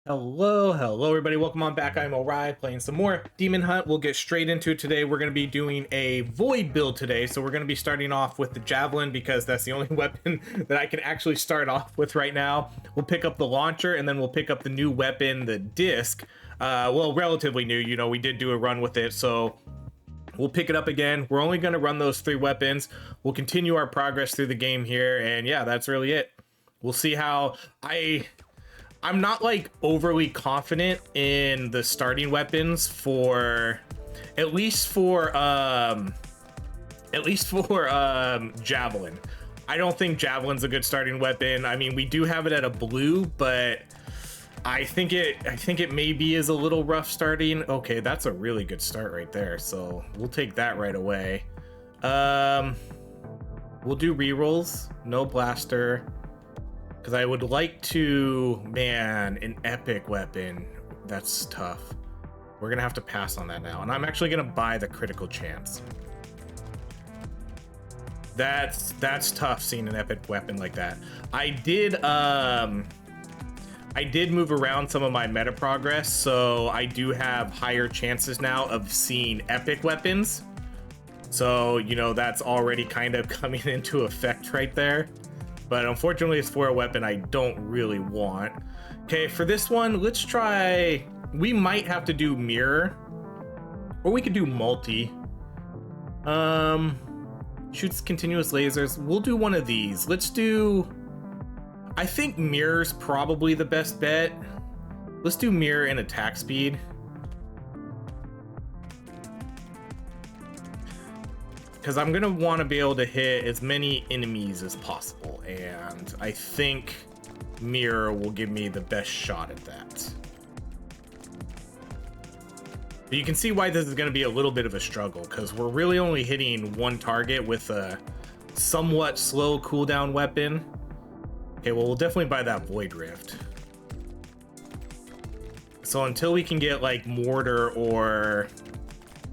Hello everybody, welcome on back. I'm Orion playing some more Demon Hunt. We'll get straight into it today. We're going to be doing a void build today, so we're going to be starting off with the Javelin because that's the only weapon that I can actually start off with right now. We'll pick up the launcher and then we'll pick up the new weapon, the disc. Well, relatively new, you know, we did do a run with it, so we'll pick it up again. We're only going to run those 3 weapons. We'll continue our progress through the game here, and yeah, that's really it. We'll see how I'm not like overly confident in the starting weapons for at least for Javelin. I don't think Javelin's a good starting weapon. I mean, we do have it at a blue, but I think it maybe is a little rough starting. Okay, that's a really good start right there. So we'll take that right away. We'll do rerolls, no blaster. Because I would like to, man, an epic weapon. That's tough. We're going to have to pass on that now. And I'm actually going to buy the critical chance. That's tough seeing an epic weapon like that. I did move around some of my meta progress, so I do have higher chances now of seeing epic weapons. So, you know, that's already kind of coming into effect right there. But unfortunately, it's for a weapon I don't really want. Okay, for this one, let's try... We might have to do mirror. Or we could do multi. Shoots continuous lasers. We'll do one of these. Let's do... I think mirror's probably the best bet. Let's do mirror and attack speed. Because I'm going to want to be able to hit as many enemies as possible, and I think mirror will give me the best shot at that. But you can see why this is going to be a little bit of a struggle, because we're really only hitting one target with a somewhat slow cooldown weapon. Okay, well, we'll definitely buy that Void Rift. So until we can get like mortar or...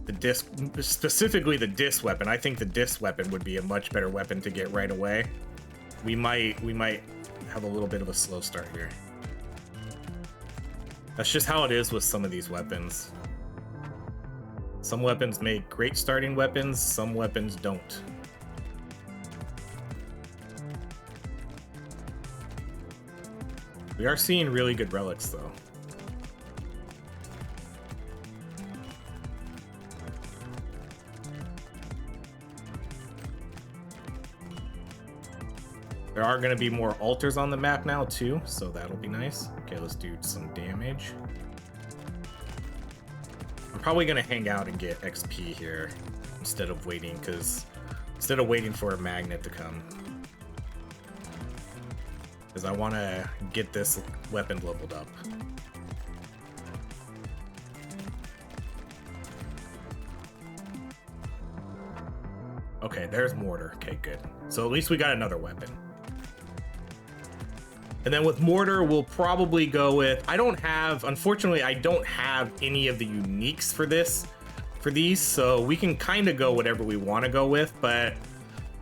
the disc, specifically the disc weapon. I think the disc weapon would be a much better weapon to get right away. We might have a little bit of a slow start here. That's just how it is with some of these weapons. Some weapons make great starting weapons, some weapons don't. We are seeing really good relics though. There are going to be more altars on the map now too, so that'll be nice. Okay, let's do some damage. I'm probably going to hang out and get XP here instead of waiting for a magnet to come. Because I want to get this weapon leveled up. Okay, there's mortar. Okay, good. So at least we got another weapon. And then with mortar, we'll probably go with, unfortunately, I don't have any of the uniques for these, so we can kind of go whatever we want to go with, but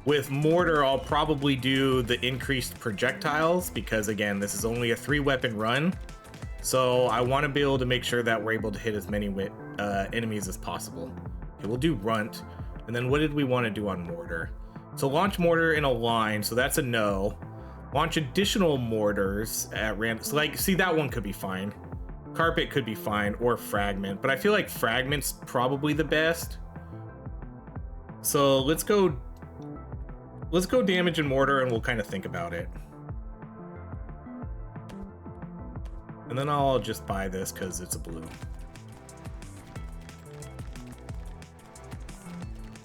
with mortar, I'll probably do the increased projectiles, because again, this is only a 3-weapon run, so I want to be able to make sure that we're able to hit as many enemies as possible. Okay, we'll do runt, and then what did we want to do on mortar? So launch mortar in a line, so that's a no. Launch additional mortars at random. So like, see, that one could be fine. Carpet could be fine, or fragment, but I feel like fragment's probably the best. So let's go damage and mortar, and we'll kind of think about it. And then I'll just buy this because it's a blue.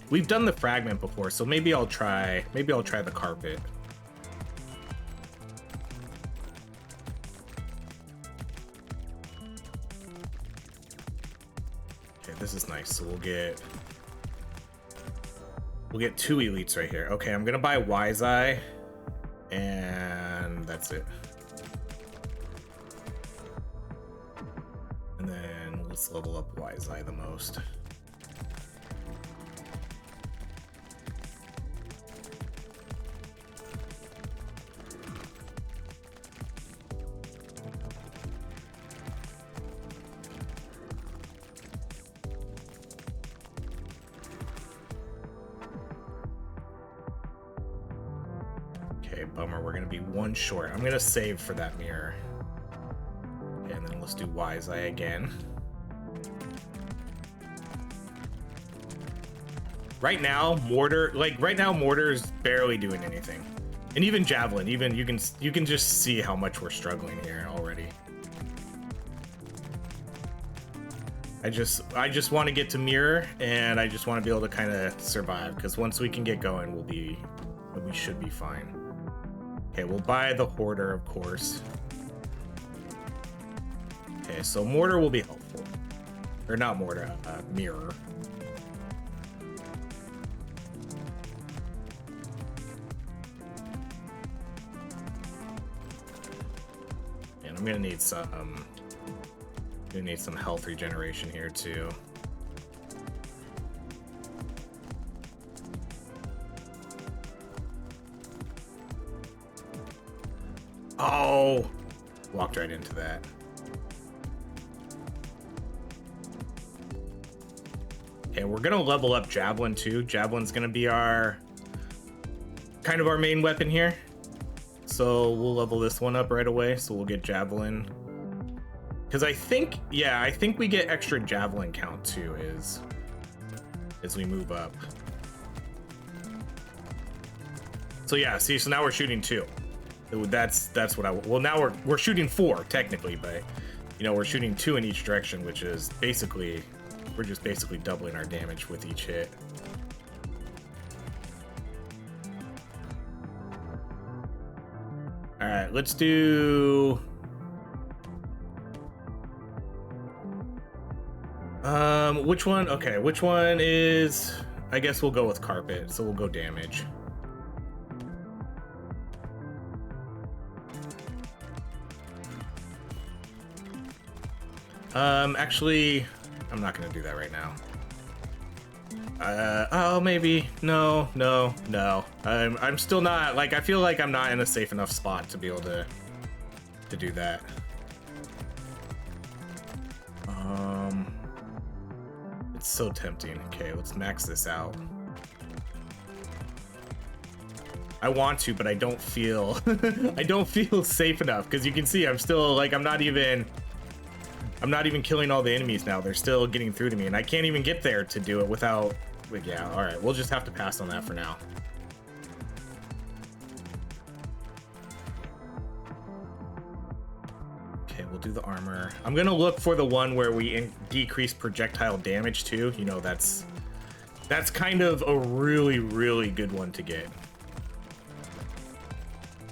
We've done the fragment before, so maybe I'll try the carpet. This is nice. So we'll get 2 elites right here. Okay, I'm gonna buy Wise Eye, and that's it. And then let's level up Wise Eye the most. bummer. We're gonna be one short. I'm gonna save for that mirror. Okay, and then let's do Wise Eye again. Right now, Mortar is barely doing anything. And even Javelin, even you can just see how much we're struggling here already. I just want to get to mirror, and I just want to be able to kind of survive, because once we can get going, we should be fine. Okay, we'll buy the Hoarder, of course. Okay, so Mortar will be helpful. Or not Mortar, Mirror. And I'm gonna need some health regeneration here too. Oh, walked right into that. Okay, we're gonna level up Javelin too. Javelin's gonna be our kind of our main weapon here. So we'll level this one up right away. So we'll get Javelin. Because I think we get extra Javelin count too as we move up. So yeah, see, so now we're shooting 2. That's what well, now we're shooting 4 technically, but you know, we're shooting 2 in each direction, which is basically, we're just basically doubling our damage with each hit. All right, let's do which one? Okay, which one is, I guess we'll go with carpet, so we'll go damage. Actually, I'm not gonna do that right now. Oh, maybe. No. I'm still not, like, I feel like I'm not in a safe enough spot to be able to do that. It's so tempting. Okay, let's max this out. I want to, but I don't feel I don't feel safe enough, because you can see I'm still, like, I'm not even killing all the enemies now. They're still getting through to me, and I can't even get there to do it without, like, yeah, all right, we'll just have to pass on that for now. Okay, we'll do the armor. I'm gonna look for the one where we decrease projectile damage too. You know, that's kind of a really, really good one to get.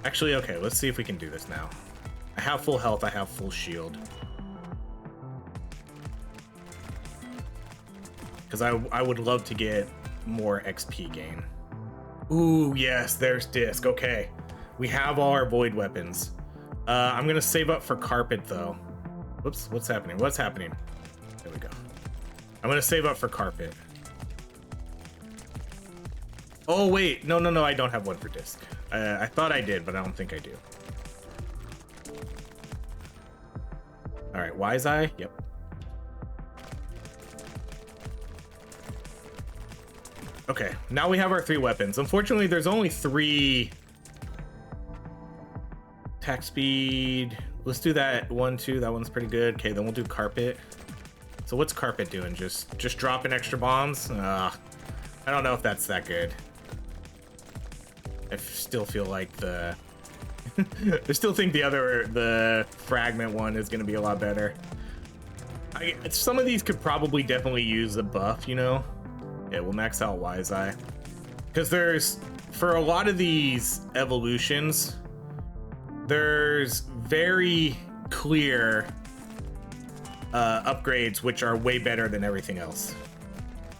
Actually, okay, let's see if we can do this now. I have full health, I have full shield. Because I would love to get more XP gain. Ooh, yes, there's disc. Okay, we have all our void weapons. I'm gonna save up for carpet though. Whoops, what's happening? What's happening? There we go. I'm gonna save up for carpet. Oh wait, no, I don't have one for disc. I thought I did, but I don't think I do. All right, Wise Eye, yep. Okay, now we have our 3 weapons. Unfortunately, there's only 3. Attack speed. Let's do that 1, 2. That one's pretty good. Okay, then we'll do carpet. So what's carpet doing? Just dropping extra bombs? I don't know if that's that good. I still feel like I still think the fragment one is gonna be a lot better. Some of these could probably definitely use a buff, you know? Yeah, we'll max out Wise Eye. Because for a lot of these evolutions, there's very clear upgrades which are way better than everything else.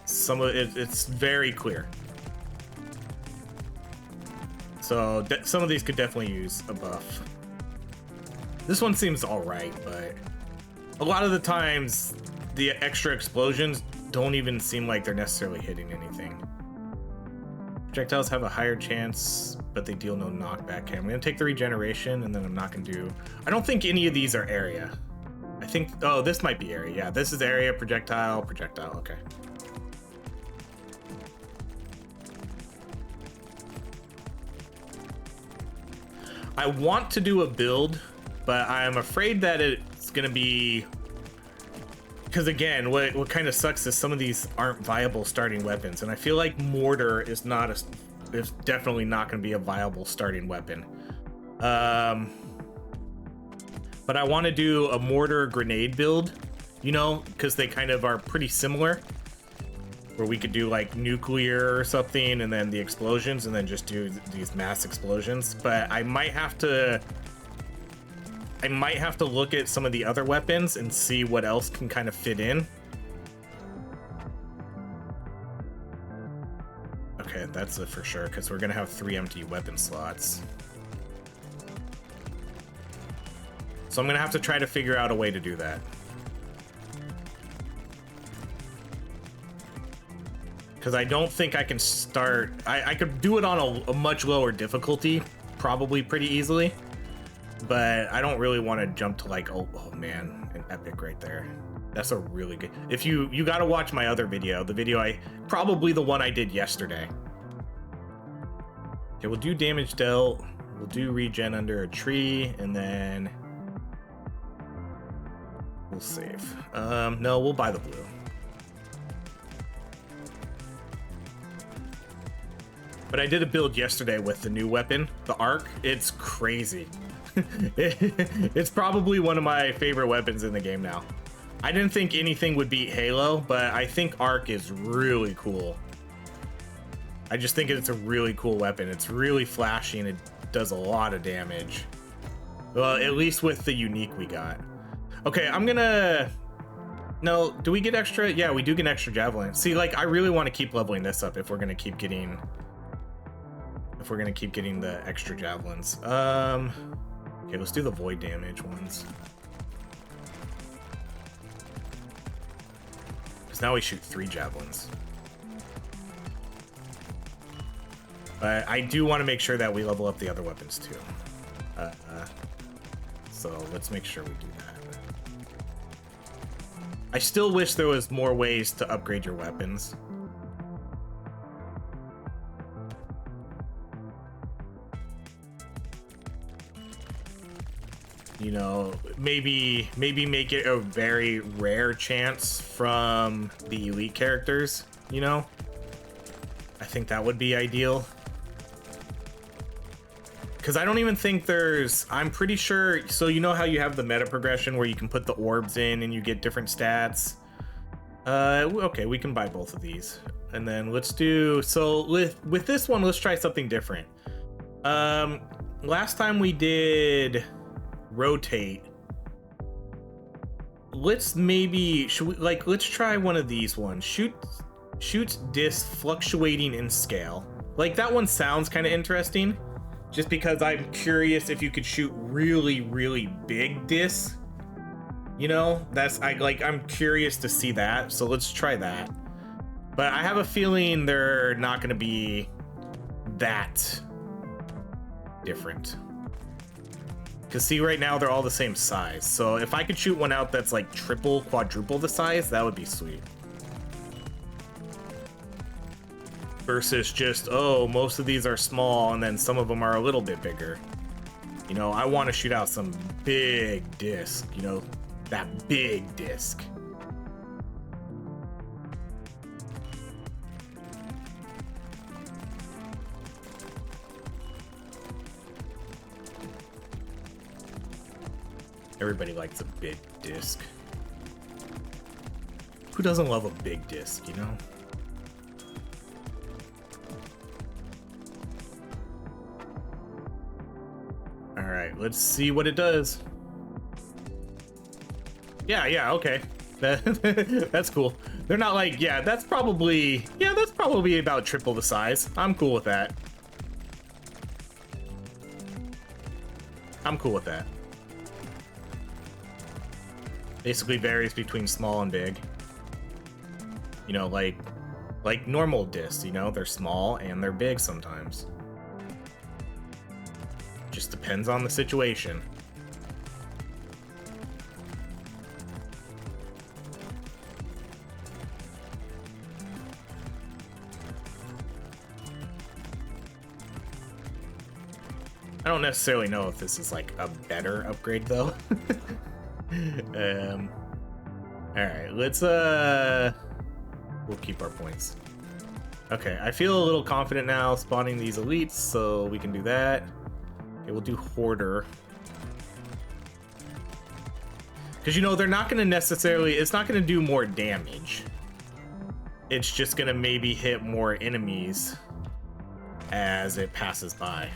Some of it's very clear. So some of these could definitely use a buff. This one seems all right, but a lot of the times the extra explosions don't even seem like they're necessarily hitting anything. Projectiles have a higher chance, but they deal no knockback. Okay, I'm gonna take the regeneration, and then I'm not gonna do... I don't think any of these are area. I think... Oh, this might be area. Yeah, this is area, projectile, okay. I want to do a build, but I'm afraid that it's gonna be, because again, what kind of sucks is some of these aren't viable starting weapons, and I feel like mortar is definitely not going to be a viable starting weapon. But I want to do a mortar grenade build, you know, because they kind of are pretty similar, where we could do like nuclear or something, and then the explosions, and then just do these mass explosions. But I might have to look at some of the other weapons and see what else can kind of fit in. Okay, that's it for sure, because we're gonna have 3 empty weapon slots. So I'm gonna have to try to figure out a way to do that. Because I don't think I can start... I could do it on a much lower difficulty, probably pretty easily. But I don't really want to jump to like, oh man, an epic right there. That's a really good... If you got to watch my other video, probably the one I did yesterday. Okay, we'll do damage dealt. We'll do regen under a tree, and then we'll save. No, we'll buy the blue. But I did a build yesterday with the new weapon, the arc. It's crazy. It's probably one of my favorite weapons in the game now. I didn't think anything would beat Halo, but I think arc is really cool. I just think it's a really cool weapon. It's really flashy and it does a lot of damage. Well, at least with the unique we got. Okay, I'm gonna... No, do we get extra? Yeah, we do get extra javelin. See, like, I really want to keep leveling this up if we're gonna keep getting... the extra javelins. Okay, let's do the void damage ones. Because now we shoot 3 javelins. But I do want to make sure that we level up the other weapons too. So let's make sure we do that. I still wish there was more ways to upgrade your weapons. You know, maybe make it a very rare chance from the elite characters, you know? I think that would be ideal. Because I don't even think I'm pretty sure, so you know how you have the meta progression where you can put the orbs in and you get different stats? Okay, we can buy both of these. And then let's do, so with this one, let's try something different. Last time we did rotate. Let's let's try one of these ones. Shoots disc fluctuating in scale. Like, that one sounds kind of interesting, just because I'm curious if you could shoot really, really big discs. You know, I'm curious to see that. So let's try that. But I have a feeling they're not going to be that different. Because see, right now they're all the same size. So if I could shoot one out that's like triple, quadruple the size, that would be sweet. Versus just, oh, most of these are small and then some of them are a little bit bigger. You know, I want to shoot out some big disc, you know, that big disc. Everybody likes a big disc. Who doesn't love a big disc, you know? All right, let's see what it does. Yeah, okay. That's cool. They're not like, yeah, that's probably about triple the size. I'm cool with that. I'm cool with that. Basically varies between small and big. You know, like normal discs, you know, they're small and they're big sometimes. Just depends on the situation. don't necessarily know if this is like a better upgrade though. All right, let's we'll keep our points. Okay, I feel a little confident now spawning these elites, so we can do that. Okay, we'll do Hoarder. Because, you know, they're not going to necessarily... It's not going to do more damage. It's just going to maybe hit more enemies as it passes by.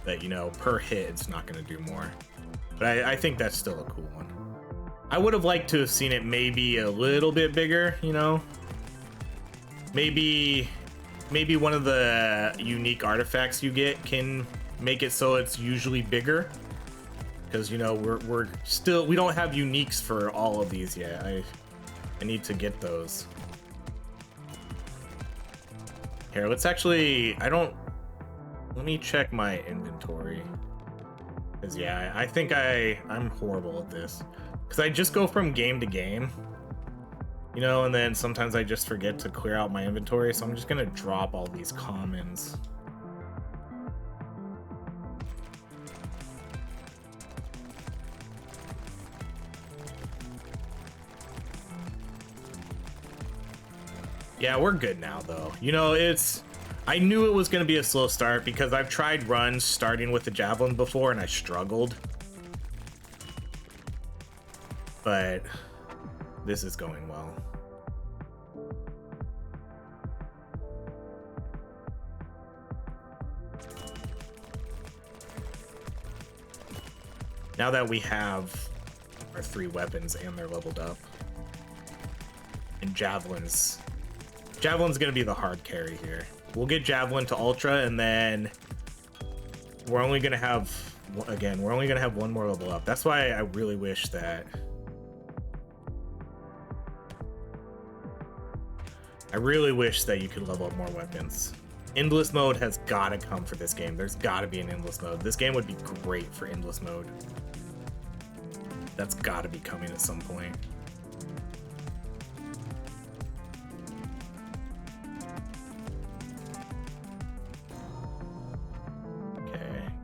But, you know, per hit, it's not going to do more. But I think that's still a cool one. I would have liked to have seen it maybe a little bit bigger, you know? Maybe one of the unique artifacts you get can make it so it's usually bigger. Because, you know, we don't have uniques for all of these yet. I need to get those. Here, let's actually... Let me check my inventory. Because, yeah, I think I'm horrible at this. Because I just go from game to game. You know, and then sometimes I just forget to clear out my inventory. So I'm just going to drop all these commons. Yeah, we're good now, though. You know, I knew it was going to be a slow start because I've tried runs starting with the Javelin before and I struggled. But this is going well. Now that we have our 3 weapons and they're leveled up. And Javelin's going to be the hard carry here. We'll get Javelin to Ultra, and then we're only going to have, again, we're only going to have 1 more level up. That's why I really wish that... I really wish that you could level up more weapons. Endless mode has got to come for this game. There's got to be an endless mode. This game would be great for endless mode. That's got to be coming at some point.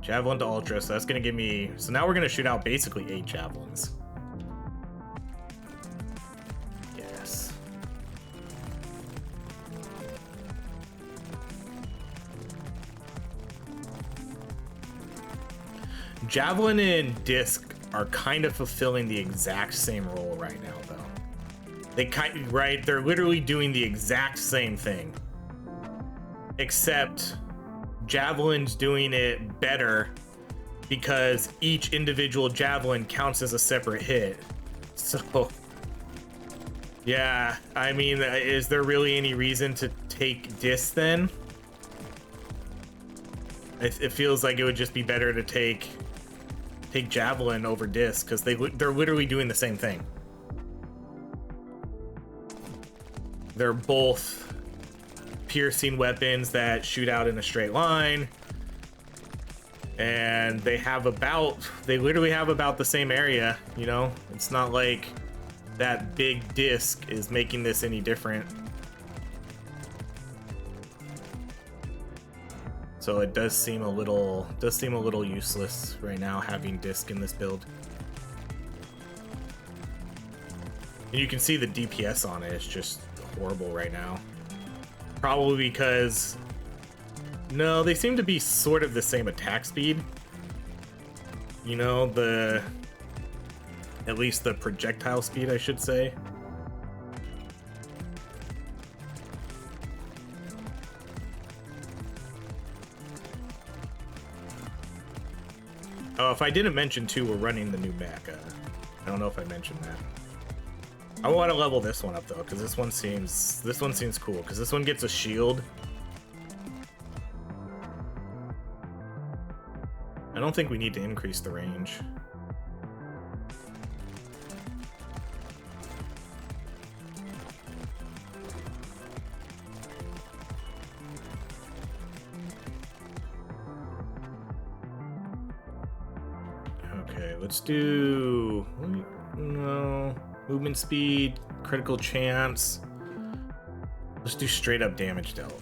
Javelin to Ultra, so that's going to give me... So now we're going to shoot out basically 8 Javelins. Yes. Javelin and Disc are kind of fulfilling the exact same role right now, though. Right? They're literally doing the exact same thing. Except... Javelin's doing it better because each individual Javelin counts as a separate hit. So, yeah, I mean, is there really any reason to take Disc then? It feels like it would just be better to take Javelin over Disc because they're literally doing the same thing. They're both piercing weapons that shoot out in a straight line, and they literally have about the same area. You know, it's not like that big disc is making this any different. So it does seem a little useless right now having Disc in this build. And you can see the DPS on it is just horrible right now. Probably because... No, they seem to be sort of the same attack speed. You know, at least the projectile speed, I should say. Oh, if I didn't mention too, we're running the new mech. I don't know if I mentioned that. I want to level this one up though, because this one seems cool. Because this one gets a shield. I don't think we need to increase the range. Okay, let's do... No... Movement speed, critical chance. Let's do straight up damage dealt.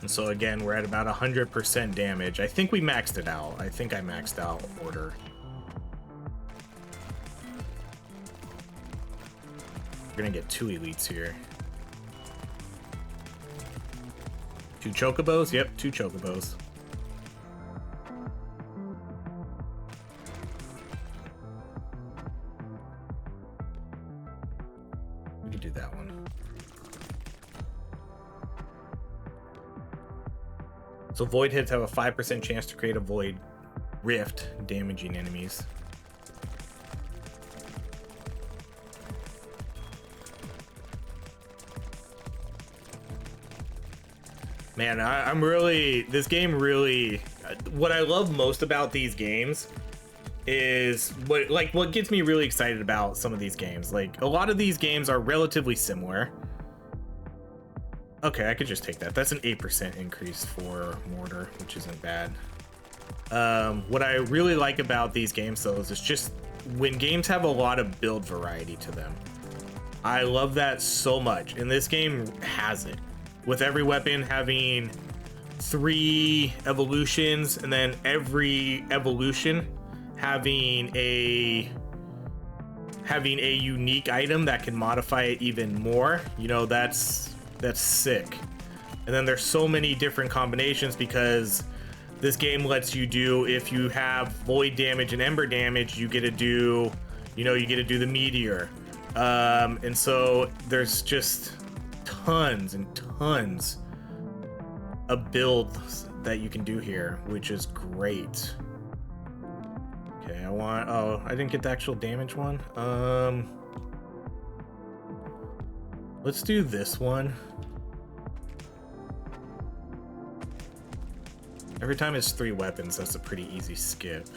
And so again, we're at about 100% damage. I think we maxed it out. I think I maxed out order. We're gonna get 2 elites here. 2 chocobos? Yep, 2 chocobos. We can do that one. So void hits have a 5% chance to create a void rift, damaging enemies. Man, I'm really, this game really, what I love most about these games is what gets me really excited about some of these games. Like, a lot of these games are relatively similar. Okay, I could just take that. That's an 8% increase for mortar, which isn't bad. What I really like about these games, though, is it's just when games have a lot of build variety to them. I love that so much, and this game has it. With every weapon having 3 evolutions, and then every evolution having a unique item that can modify it even more. You know, that's sick. And then there's so many different combinations because this game lets you do, if you have void damage and ember damage, you get to do, you know, you get to do the meteor. And so there's just tons and tons of builds that you can do here, which is great. Okay, oh, I didn't get the actual damage one. Let's do this one. Every time it's 3 weapons, that's a pretty easy skip.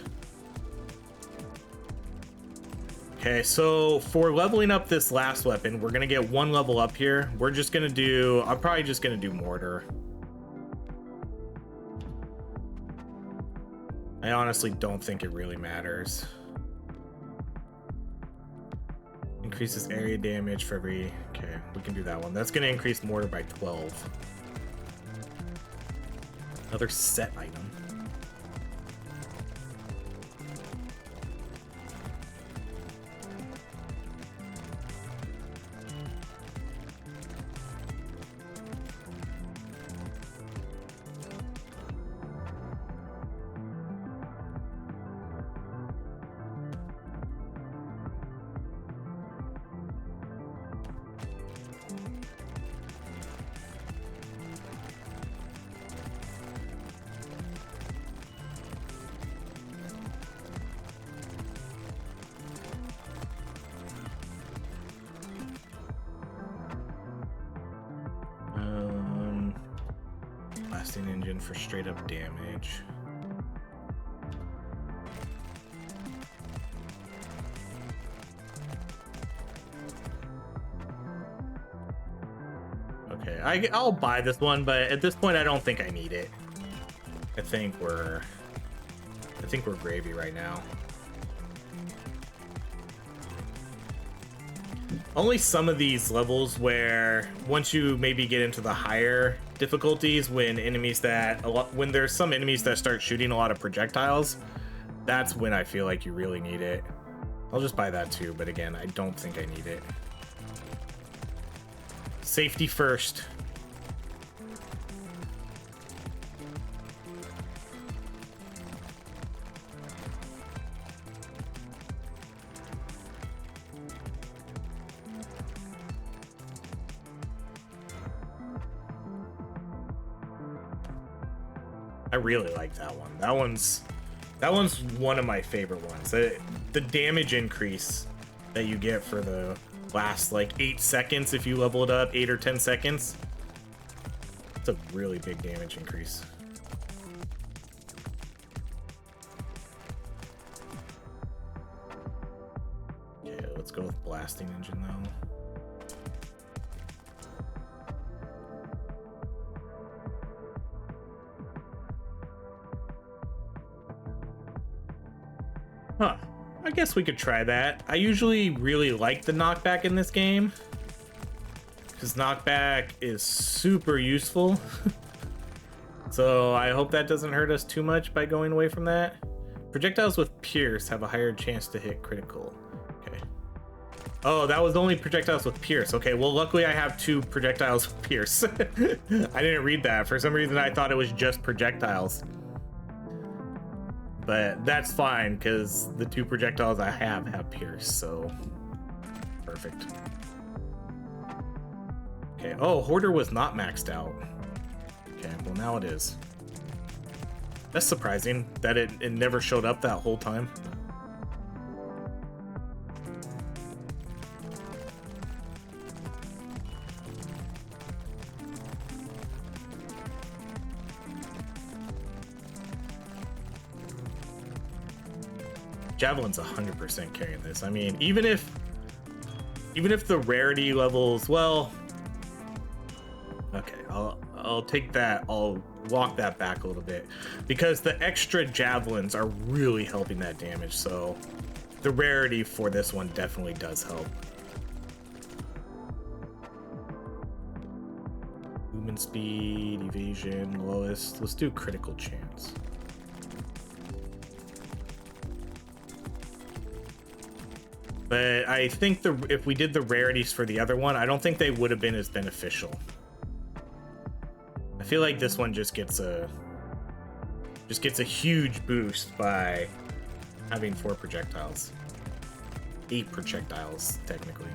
Okay, so for leveling up this last weapon, we're gonna get 1 level up here. We're just gonna do, I'm probably just gonna do mortar. I honestly don't think it really matters. Increases area damage for every, okay, we can do that one. That's gonna increase mortar by 12. Another set item. Blasting engine for straight up damage. Okay, I'll buy this one, but at this point I don't think I need it. I think we're gravy right now. Only some of these levels where once you maybe get into the higher difficulties, when there's some enemies that start shooting a lot of projectiles, that's when I feel like you really need it. I'll just buy that too, but again, I don't think I need it. Safety first. I really like that one. That one's one of my favorite ones. The damage increase that you get for the last like 8 seconds, if you level it up, 8 or 10 seconds, it's a really big damage increase. Okay, let's go with blasting engine though. Huh. I guess we could try that. I usually really like the knockback in this game, because knockback is super useful. So I hope that doesn't hurt us too much by going away from that. Projectiles with Pierce have a higher chance to hit critical. Okay. Oh, that was only projectiles with Pierce. Okay, well, luckily I have 2 projectiles with Pierce. I didn't read that. For some reason, I thought it was just projectiles. But that's fine, because the 2 projectiles I have Pierce, so perfect. Okay, oh, Hoarder was not maxed out. Okay, well now it is. That's surprising that it never showed up that whole time. Javelin's 100% carrying this. I mean, even if the rarity levels, well, okay, I'll take that. I'll walk that back a little bit because the extra javelins are really helping that damage. So the rarity for this one definitely does help. Movement speed, evasion, lowest. Let's do critical chance. But I think if we did the rarities for the other one, I don't think they would have been as beneficial. I feel like this one just gets a huge boost by having 4 projectiles. 8 projectiles, technically.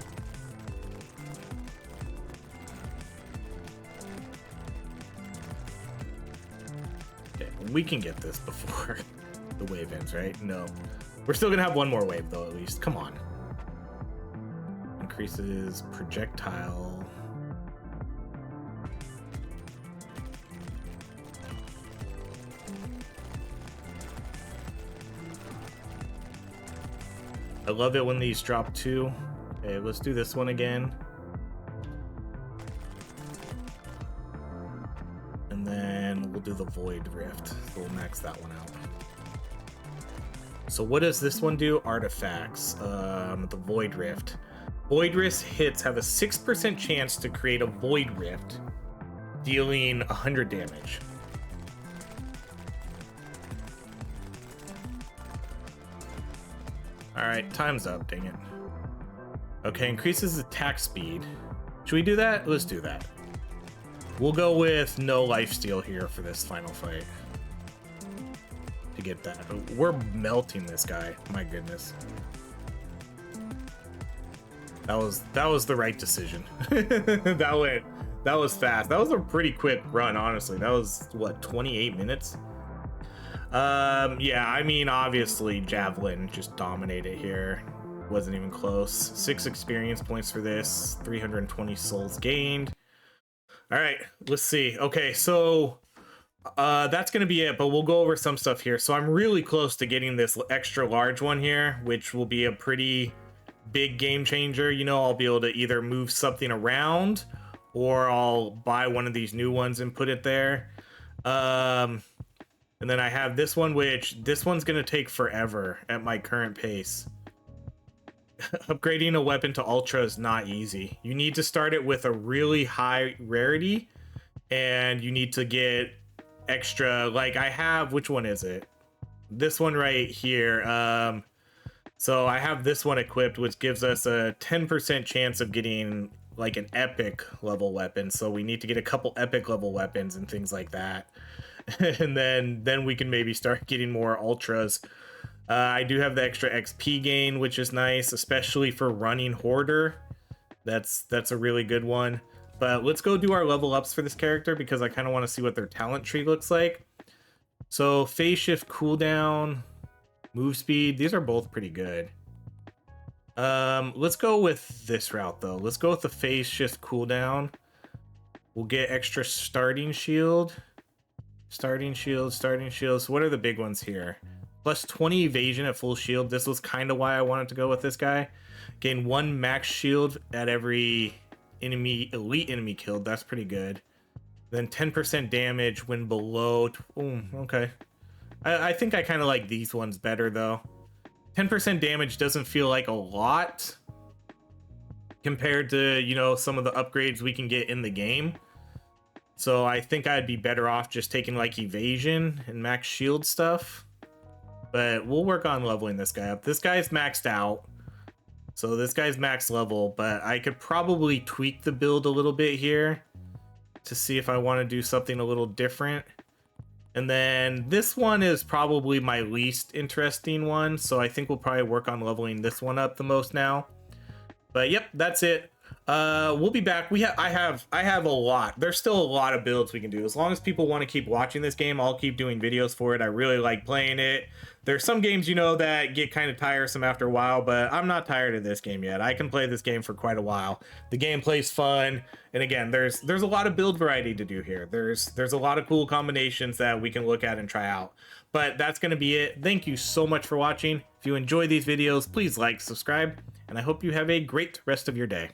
Okay, we can get this before the wave ends, right? No. We're still gonna have one more wave though, at least. Come on. Increases projectile. I love it when these drop 2. Okay, let's do this one again. And then we'll do the Void Rift. So we'll max that one out. So what does this one do? Artifacts. The Void Rift. Void Rift hits have a 6% chance to create a Void Rift, dealing 100 damage. Alright, time's up, dang it. Okay, increases attack speed. Should we do that? Let's do that. We'll go with no lifesteal here for this final fight. To get that. We're melting this guy. My goodness. That was the right decision. that was fast. That was a pretty quick run, honestly. That was what, 28 minutes? Yeah, I mean, obviously Javelin just dominated here. Wasn't even close. 6 experience points for this, 320 souls gained. All right, let's see. Okay, so that's gonna be it, but we'll go over some stuff here. So I'm really close to getting this extra large one here, which will be a pretty big game changer. You know, I'll be able to either move something around or I'll buy one of these new ones and put it there. And then I have this one, which this one's gonna take forever at my current pace. Upgrading a weapon to ultra is not easy. You need to start it with a really high rarity and you need to get extra, like I have, which one is it? This one right here. So I have this one equipped, which gives us a 10% chance of getting like an epic level weapon. So we need to get a couple epic level weapons and things like that. And then we can maybe start getting more ultras. I do have the extra XP gain, which is nice, especially for running Hoarder. That's a really good one. But let's go do our level ups for this character because I kind of want to see what their talent tree looks like. So phase shift cooldown, move speed, these are both pretty good. Let's go with this route though. Let's go with the phase shift cooldown. We'll get extra starting shield. Starting shield. So what are the big ones here? Plus 20 evasion at full shield. This was kind of why I wanted to go with this guy. Gain 1 max shield at every elite enemy killed. That's pretty good. Then 10% damage when below. Oh, okay. I think I kind of like these ones better though. 10% damage doesn't feel like a lot compared to, you know, some of the upgrades we can get in the game. So I think I'd be better off just taking like evasion and max shield stuff. But we'll work on leveling this guy up. This guy's maxed out. So this guy's max level, but I could probably tweak the build a little bit here to see if I want to do something a little different. And then this one is probably my least interesting one, so I think we'll probably work on leveling this one up the most now. But yep, that's it. We'll be back. I have a lot. There's still a lot of builds we can do. As long as people want to keep watching this game, I'll keep doing videos for it. I really like playing it. There's some games, you know, that get kind of tiresome after a while, but I'm not tired of this game yet. I can play this game for quite a while. The gameplay's fun, and again, there's a lot of build variety to do here. There's a lot of cool combinations that we can look at and try out. But that's going to be it. Thank you so much for watching. If you enjoy these videos, please like, subscribe, and I hope you have a great rest of your day.